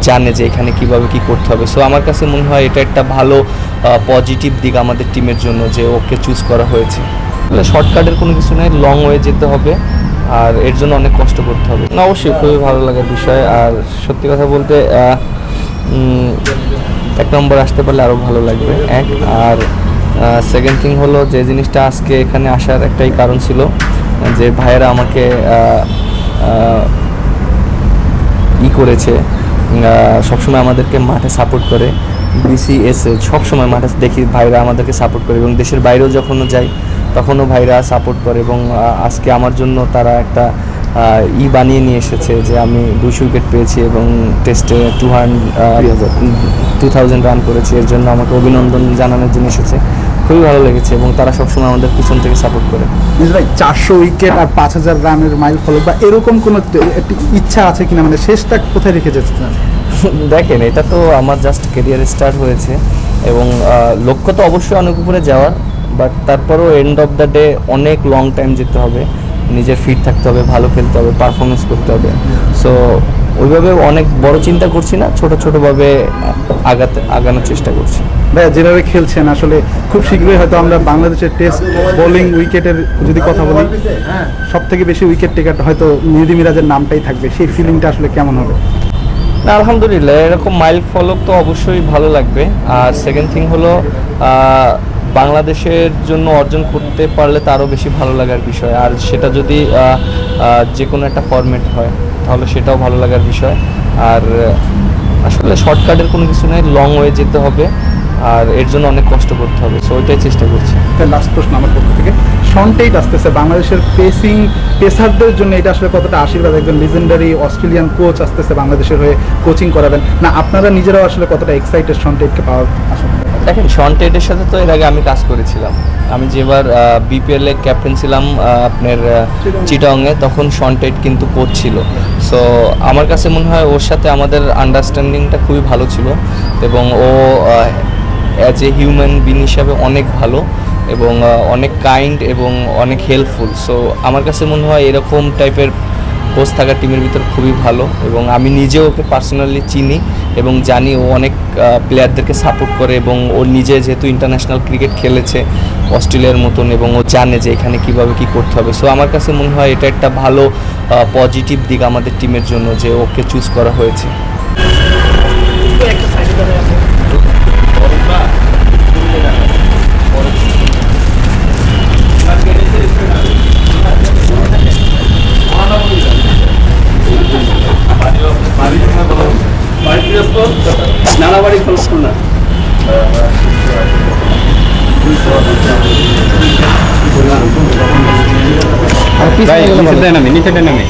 জানে যে এখানে কিভাবে কি করতে হবে। সো আমার কাছে মনে হয় এটা একটা ভালো পজিটিভ দিক আমাদের টিমের জন্য যে ওকে চুজ করা হয়েছে। শর্টকাটের কোনো কিছু নেই, লং ওয়ে যেতে হবে আর এর জন্য অনেক কষ্ট করতে হবে। অবশ্যই খুবই ভালো লাগার বিষয়। আর সত্যি কথা বলতে এক নম্বর আসতে পারলে আরও ভালো লাগবে এক। আর সেকেন্ড থিং হলো যে জিনিসটা আজকে এখানে আসার একটাই কারণ ছিল যে ভাইয়েরা আমাকে করেছে, সবসময় আমাদেরকে মাঠে সাপোর্ট করে। বিসিএসে সবসময় মাঠে দেখি ভাইরা আমাদেরকে সাপোর্ট করে এবং দেশের বাইরেও যখনও যাই তখনও ভাইরা সাপোর্ট করে এবং আজকে আমার জন্য তারা একটা বানিয়ে নিয়ে এসেছে যে আমি 200 উইকেট পেয়েছি এবং টেস্টে 2000 রান করেছি। এর জন্য আমাকে অভিনন্দন জানানোর জন্য এসেছে। খুবই ভালো লেগেছে এবং তারা সবসময় আমাদের পিছন থেকে সাপোর্ট করে। ভাই 400 উইকেট আর 5000 রানের মাইল ফলক বা এরকম কোনো একটি ইচ্ছা আছে কিনা, মানে শেষটা কোথায় রেখে যাচ্ছেন? দেখেন, এটা তো আমার জাস্ট কেরিয়ার স্টার্ট হয়েছে এবং লক্ষ্য তো অবশ্যই অনেক উপরে যাওয়ার, বাট তারপরেও এন্ড অফ দ্য ডে অনেক লং টাইম যেতে হবে, নিজের ফিট থাকতে হবে, ভালো খেলতে হবে, পারফরমেন্স করতে হবে। সো ওইভাবে অনেক বড় চিন্তা করছি না, ছোট ছোটোভাবে আগানোর চেষ্টা করছি। ভাইয়া যেভাবে খেলছেন আসলে খুব শীঘ্রই হয়তো আমরা বাংলাদেশের টেস্ট বোলিং উইকেটের যদি কথা বলি, সব থেকে বেশি উইকেট টেকার হয়তো মেহেদী মিরাজের নামটাই থাকবে। সেই ফিলিংটা আসলে কেমন হবে? না, আলহামদুলিল্লাহ, এরকম মাইল ফলক তো অবশ্যই ভালো লাগবে। আর সেকেন্ড থিং হলো বাংলাদেশের জন্য অর্জন করতে পারলে তারও বেশি ভালো লাগার বিষয়। আর সেটা যদি যে কোনো একটা ফরম্যাট হয় তাহলে সেটাও ভালো লাগার বিষয়। আর আসলে শর্টকাটের কোনো কিছু নেই, লং ওয়ে যেতে হবে আর এর জন্য অনেক কষ্ট করতে হবে। সো ওইটাই চেষ্টা করছি। লাস্ট প্রশ্ন আমার পক্ষ থেকে, শন টেইট আসতেছে বাংলাদেশের পেসারদের জন্য, এটা আসলে কতটা আশীর্বাদ? একজন লিজেন্ডারি অস্ট্রেলিয়ান কোচ আসতেছে বাংলাদেশের হয়ে কোচিং করাবেন না, আপনারা নিজেরাও আসলে কতটা এক্সাইটেড শন টেইটকে পাওয়ার আশা? দেখেন, শন টেইটের সাথে তো এর আগে আমি কাজ করেছিলাম। আমি যেবার বিপিএল-এ ক্যাপ্টেন ছিলাম আপনার চিটাগংয়ে, তখন শন টেইট কিন্তু কোচ ছিল। সো আমার কাছে মনে হয় ওর সাথে আমাদের আন্ডারস্ট্যান্ডিংটা খুবই ভালো ছিল এবং ও অ্যাজ এ হিউম্যান বিং হিসাবে অনেক ভালো এবং অনেক কাইন্ড এবং অনেক হেল্পফুল। সো আমার কাছে মনে হয় এরকম টাইপের কোচ থাকা টিমের ভিতর খুবই ভালো এবং আমি নিজেও ওকে পার্সোনালি চিনি এবং জানি ও অনেক প্লেয়ারদেরকে সাপোর্ট করে এবং ও নিজে যেহেতু ইন্টারন্যাশনাল ক্রিকেট খেলেছে অস্ট্রেলিয়ার মতন এবং ও জানে যে এখানে কিভাবে কি করতে হবে। সো আমার কাছে মনে হয় এটা একটা ভালো পজিটিভ দিক আমাদের টিমের জন্য যে ওকে চুজ করা হয়েছে। নানা বাড়ি খোঁজ না নিচে নামে